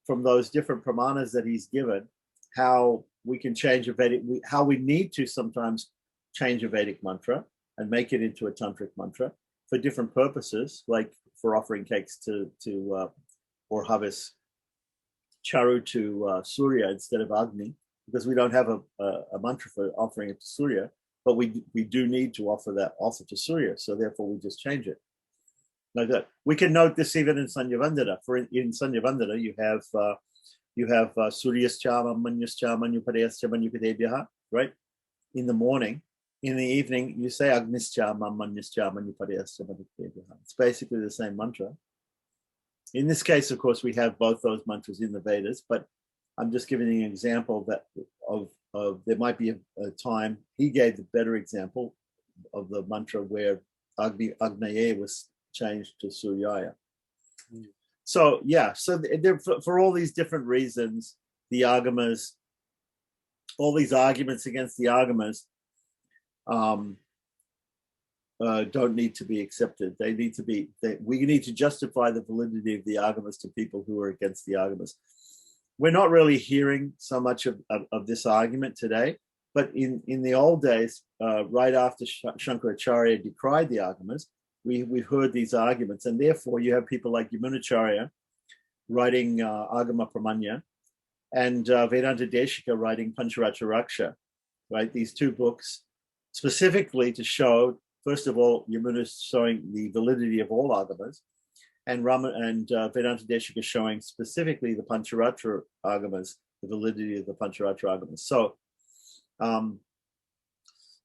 from those different pramanas that he's given how we can change a Vedic, how we need to sometimes change a Vedic mantra and make it into a tantric mantra for different purposes, like for offering cakes or harvest charu to Surya instead of Agni, because we don't have a mantra for offering it to Surya, but we do need to offer to Surya, so therefore we just change it. Like that. We can note this even in Sanyavandana. In Sanyavandana, you have Suryascha, Manyascha, Manyupadeyascha, Manyukadebhyaha, right? In the morning. In the evening, you say Agnischa, Manyascha, Manyupadeyascha, Manyukadebhyaha. It's basically the same mantra. In this case, of course, we have both those mantras in the Vedas, but I'm just giving you an example of there might be a time. He gave the better example of the mantra where Agnaye was changed to Suryaya. Mm. So for all these different reasons, the Agamas, all these arguments against the Agamas, don't need to be accepted. We need to justify the validity of the Agamas to people who are against the Agamas. We're not really hearing so much of this argument today, but in the old days, right after Shankaracharya decried the Agamas, we've heard these arguments, and therefore you have people like Yamunacharya writing Agama Pramanya, and Vedanta Deshika writing Pancharatra Raksha, right? These two books specifically to show, first of all, Yamuna showing the validity of all Agamas, and Vedanta Deshika showing specifically the Pancharatra Agamas, the validity of the Pancharatra Agamas.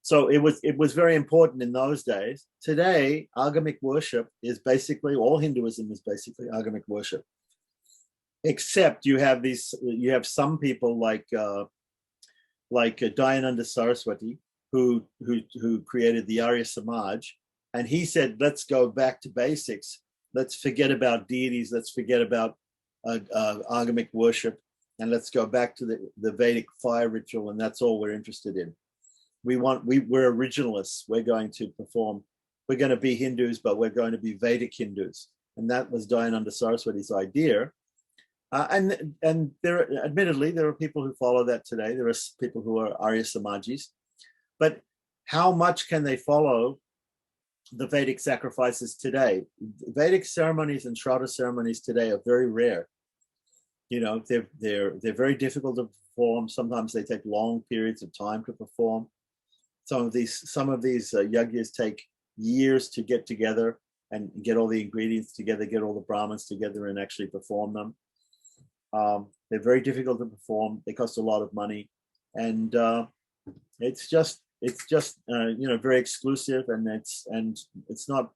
So it was very important in those days. Today, Agamic worship is basically, all Hinduism is basically Agamic worship, except you have some people like Dayananda Saraswati, who created the Arya Samaj, and he said, let's go back to basics. Let's forget about deities. Let's forget about agamic worship, and let's go back to the Vedic fire ritual, and that's all we're interested in. We're originalists. We're going to perform. We're going to be Hindus, but we're going to be Vedic Hindus, and that was Dayananda Saraswati's idea. And admittedly, there are people who follow that today. There are people who are Arya Samajis, but how much can they follow the Vedic sacrifices today? Vedic ceremonies and Shraddha ceremonies today are very rare. You know, they're very difficult to perform. Sometimes they take long periods of time to perform. Some of these yajnas take years to get together and get all the ingredients together, get all the Brahmins together and actually perform them. They're very difficult to perform. They cost a lot of money, and it's just very exclusive, and it's not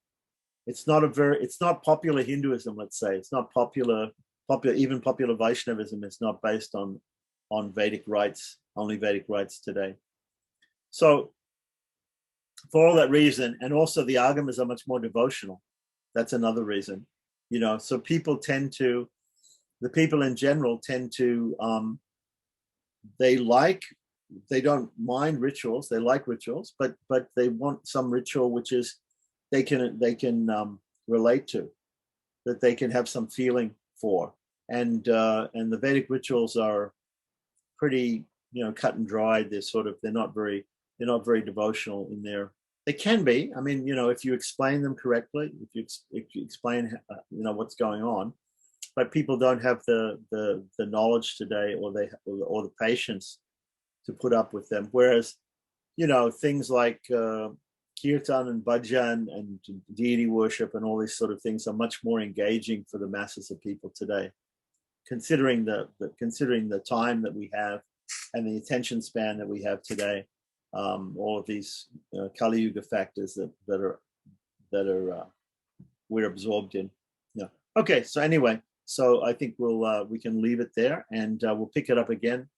popular Hinduism. Let's say it's not popular. Even popular Vaishnavism is not based on Vedic rites, only Vedic rites today. So for all that reason, and also the Agamas are much more devotional. That's another reason, so the people in general tend to, they don't mind rituals. They like rituals, but they want some ritual which is they can relate to, that they can have some feeling for. And the Vedic rituals are pretty, cut and dried. They're not very devotional in their. They can be. I mean, if you explain them correctly, if you explain, what's going on, but people don't have the knowledge today, or the patience to put up with them. Whereas, things like kirtan and bhajan and deity worship and all these sort of things are much more engaging for the masses of people today, considering the time that we have and the attention span that we have today. All of these Kali Yuga factors that are we're absorbed in. Yeah. Okay. So anyway, so I think we can leave it there, and we'll pick it up again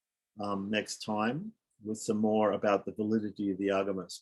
next time with some more about the validity of the Agamas.